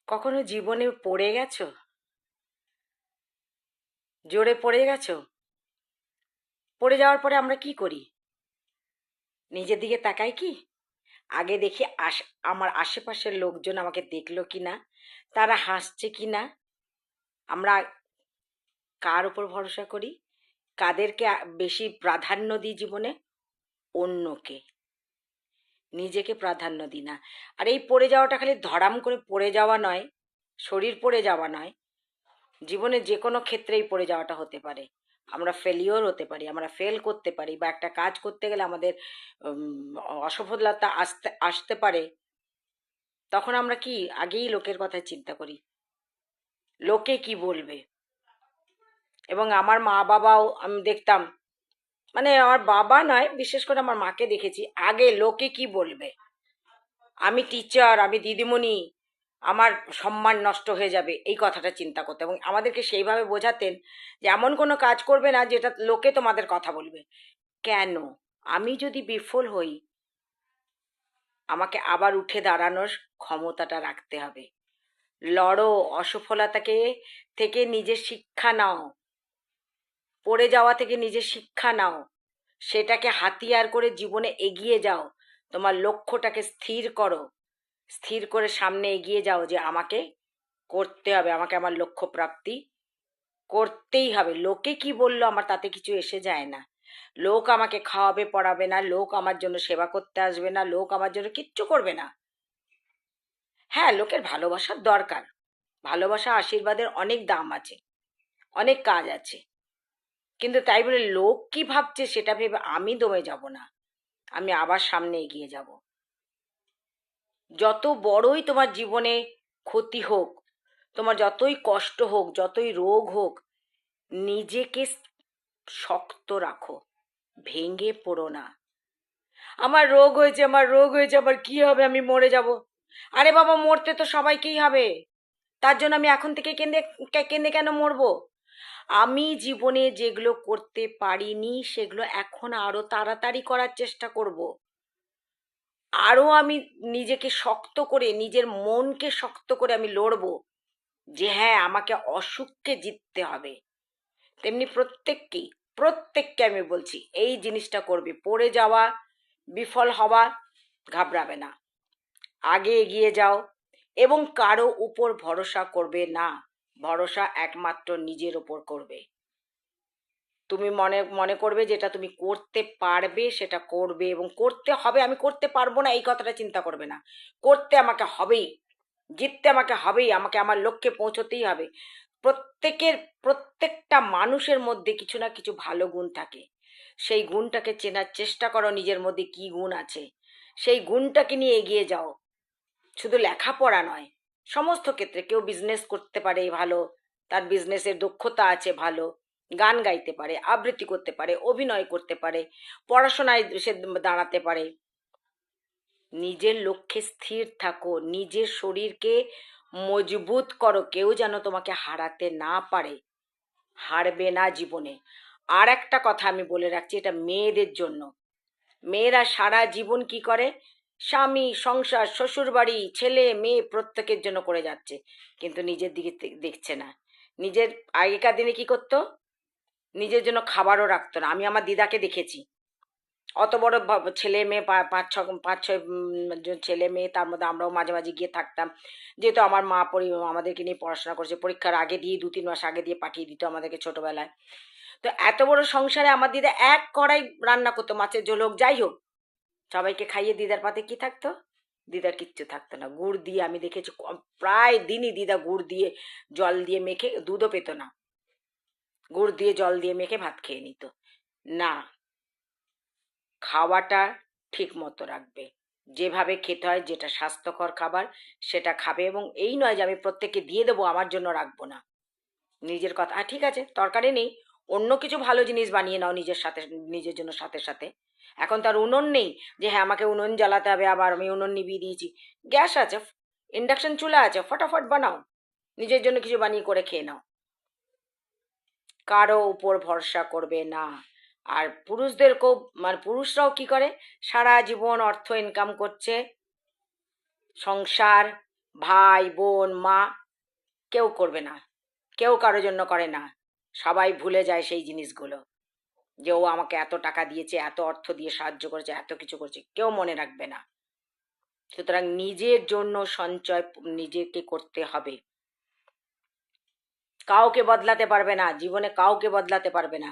কখনো জীবনে পড়ে গেছো? জোরে পড়ে গেছো? পড়ে যাওয়ার পরে আমরা কি করি? নিজের দিকে তাকাই কি? আগে দেখি আমার আশেপাশের লোকজন আমাকে দেখলো কি না, তারা হাসছে কি না। আমরা কার উপর ভরসা করি? কাদেরকে বেশি প্রাধান্য দিই জীবনে? অন্যকে। নিজেকে প্রাধান্য দিই না। আর এই পড়ে যাওয়াটা খালি ধড়াম করে পড়ে যাওয়া নয়, শরীর পড়ে যাওয়া নয়, জীবনে যে কোনো ক্ষেত্রেই পড়ে যাওয়াটা হতে পারে। আমরা ফেলিওর হতে পারি, আমরা ফেল করতে পারি, বা একটা কাজ করতে গেলে আমাদের অসফলতা আসতে পারে। তখন আমরা কি আগেই লোকের কথা চিন্তা করি, লোকে কি বলবে। এবং আমার মা বাবাও আমি দেখতাম, মানে আমার বাবা নয়, বিশেষ করে আমার মাকে দেখেছি, আগে লোকে কি বলবে, আমি টিচার, আমি দিদিমণি, আমার সম্মান নষ্ট হয়ে যাবে, এই কথাটা চিন্তা করতে। এবং আমাদেরকে সেইভাবে বোঝাতেন যে এমন কোনো কাজ করবে না যেটা লোকে তোমাদের কথা বলবে। কেন? আমি যদি বিফল হই, আমাকে আবার উঠে দাঁড়ানোর ক্ষমতাটা রাখতে হবে। লড়ো, অসফলতাকে থেকে নিজের শিক্ষা নাও, পড়ে যাওয়া থেকে নিজের শিক্ষা নাও, সেটাকে হাতিয়ার করে জীবনে এগিয়ে যাও। তোমার লক্ষ্যটাকে স্থির করো, স্থির করে সামনে এগিয়ে যাও যে আমাকে করতে হবে, আমাকে আমার লক্ষ্য প্রাপ্তি করতেই হবে। লোকে কি বললো আমার তাতে কিছু এসে যায় না। লোক আমাকে খাওয়াবে পড়াবে না, লোক আমার জন্য সেবা করতে আসবে না, লোক আমার জন্য কিচ্ছু করবে না। হ্যাঁ, লোকের ভালোবাসার দরকার, ভালোবাসা আশীর্বাদের অনেক দাম আছে, অনেক কাজ আছে, কিন্তু তাই বলে লোক কি ভাবছে সেটা ভেবে আমি দমে যাব না, আমি আবার সামনে এগিয়ে যাব। যত বড়ই তোমার জীবনে ক্ষতি হোক, তোমার যতই কষ্ট হোক, যতই রোগ হোক, নিজেকে শক্ত রাখো, ভেঙে পড়ো না। আমার রোগ হয়েছে, আমার রোগ হয়েছে, আমার কি হবে, আমি মরে যাব। আরে বাবা, মরতে তো সবাইকেই হবে, তার জন্য আমি এখন থেকে কেঁদে কেঁদে কেন মরবো? আমি জীবনে যেগুলো করতে পারিনি সেগুলো এখন আরো তাড়াতাড়ি করার চেষ্টা করব। আরো আমি নিজেকে শক্ত করে, নিজের মনকে শক্ত করে আমি লড়বো যে হ্যাঁ, আমাকে অসুখকে জিততে হবে। তেমনি প্রত্যেককেই, প্রত্যেককে আমি বলছি এই জিনিসটা করবে। পড়ে যাওয়া, বিফল হওয়া, ঘাবড়াবে না, আগে এগিয়ে যাও। এবং কারো উপর ভরসা করবে না, ভরসা একমাত্র নিজের ওপর করবে। তুমি মনে মনে করবে যেটা তুমি করতে পারবে সেটা করবে, এবং করতে হবে। আমি করতে পারবো না এই কথাটা চিন্তা করবে না, করতে আমাকে হবেই, জিততে আমাকে হবেই, আমাকে আমার লক্ষ্যে পৌঁছতেই হবে। প্রত্যেকের, প্রত্যেকটা মানুষের মধ্যে কিছু না কিছু ভালো গুণ থাকে। সেই গুণটাকে চেনার চেষ্টা করো, নিজের মধ্যে কি গুণ আছে, সেই গুণটাকে নিয়ে এগিয়ে যাও। শুধু লেখাপড়া নয়, সমস্ত ক্ষেত্রে। কেউ বিজনেস করতে পারে ভালো, তার বিজনেসের দক্ষতা আছে ভালো, গান গাইতে পারে, আবৃত্তি করতে পারে, অভিনয় করতে পারে, পড়াশোনায় সে দাঁড়াতে পারে। নিজের লক্ষ্যে স্থির থাকো, নিজের শরীরকে মজবুত করো, কেউ যেন তোমাকে হারাতে না পারে। হারবে না জীবনে। আর একটা কথা আমি বলে রাখছি, এটা মেয়েদের জন্য। মেয়েরা সারা জীবন কি করে? স্বামী, সংসার, শ্বশুরবাড়ি, ছেলে মেয়ে প্রত্যেকের জন্য করে যাচ্ছে, কিন্তু নিজের দিকে দেখছে না। নিজের, আগেকার দিনে কি করতো, নিজের জন্য খাবারও রাখতো না। আমি আমার দিদাকে দেখেছি, অত বড় ছেলে মেয়ে, পাঁচ ছয় জন ছেলে মেয়ে, তার মধ্যে আমরাও মাঝে মাঝে গিয়ে থাকতাম। যেহেতু আমার মা আমাদেরকে নিয়ে পড়াশোনা করেছে, পরীক্ষার আগে দিয়ে 2-3 মাস আগে দিয়ে পাঠিয়ে দিত আমাদেরকে ছোটবেলায়। তো এত বড় সংসারে আমার দিদা এক কড়াই রান্না করতো, মাছের ঝোল হোক যাই হোক, সবাইকে খাইয়ে দিদার পাতে কি থাকতো? দিদার কিচ্ছু থাকতো না। গুড় দিয়ে, আমি দেখেছি প্রায় দিনই দিদা গুড় দিয়ে জল দিয়ে মেখে, দুধও পেত না, গুড় দিয়ে জল দিয়ে মেখে ভাত খেয়ে নিত। না, খাওয়াটা ঠিক মতো রাখবে, যেভাবে খেতে হয়, যেটা স্বাস্থ্যকর খাবার সেটা খাবে। এবং এই নয় যে আমি প্রত্যেককে দিয়ে দেবো, আমার জন্য রাখবো না। নিজের কথা, ঠিক আছে তরকারি নেই, অন্য কিছু ভালো জিনিস বানিয়ে নাও নিজের সাথে, নিজের জন্য সাথে সাথে। এখন তার উনুন নেই যে হ্যাঁ আমাকে উনুন জ্বালাতে হবে, আবার আমি উনুন নিভিয়ে দিয়েছি। গ্যাস আছে, ইন্ডাকশন চুলা আছে, ফটাফট বানাও, নিজের জন্য কিছু বানিয়ে করে খেয়ে নাও। কারো উপর ভরসা করবে না। আর পুরুষদেরকেও, মানে পুরুষরাও কি করে, সারা জীবন অর্থ ইনকাম করছে, সংসার, ভাই বোন মা কেউ করবে না, কেউ কারোর জন্য করে না। সবাই ভুলে যায় সেই জিনিসগুলো, যে ও আমাকে এত টাকা দিয়েছে, এত অর্থ দিয়ে সাহায্য করেছে, এত কিছু করেছে, কেউ মনে রাখবে না। সুতরাং নিজের জন্য সঞ্চয় নিজেকে করতে হবে। কাউকে বদলাতে পারবে না, জীবনে কাউকে বদলাতে পারবে না।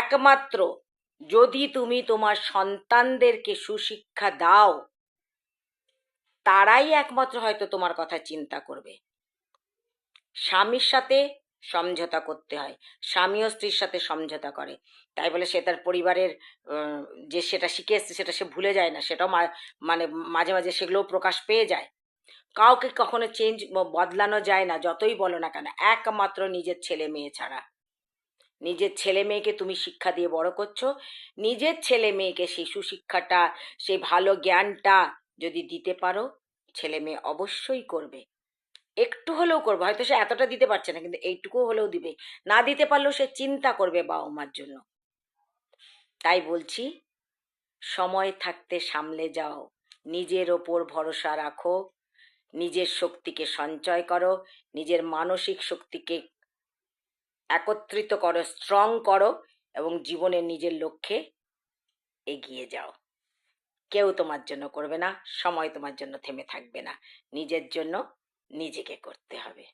একমাত্র যদি তুমি তোমার সন্তানদেরকে সুশিক্ষা দাও, তারাই একমাত্র হয়তো তোমার কথা চিন্তা করবে। স্বামীর সাথে সমঝোতা করতে হয়, স্বামীও স্ত্রীর সাথে সমঝোতা করে, তাই বলে সে তার পরিবারের যে সেটা শিখে এসছে সেটা সে ভুলে যায় না, সেটাও মানে মাঝে মাঝে সেগুলোও প্রকাশ পেয়ে যায়। কাউকে কখনো বদলানো যায় না, যতই বলো না কেন, একমাত্র নিজের ছেলে মেয়ে ছাড়া। নিজের ছেলে মেয়েকে তুমি শিক্ষা দিয়ে বড় করছো, নিজের ছেলে মেয়েকে শিশু শিক্ষাটা, সেই ভালো জ্ঞানটা যদি দিতে পারো, ছেলে মেয়ে অবশ্যই করবে। একটু হলেও করবে, হয়তো সে এতটা দিতে পারছে না, কিন্তু এইটুকু হলেও দিবে। না দিতে পারলেও সে চিন্তা করবে বাবা মার জন্য। তাই বলছি, সময় থাকতে সামলে যাও, নিজের ওপর ভরসা রাখো, নিজের শক্তিকে সঞ্চয় করো, নিজের মানসিক শক্তিকে একত্রিত করো, স্ট্রং করো, এবং জীবনের নিজের লক্ষ্যে এগিয়ে যাও। কেউ তোমার জন্য করবে না, সময় তোমার জন্য থেমে থাকবে না। নিজের জন্য নিজেকে করতে হবে।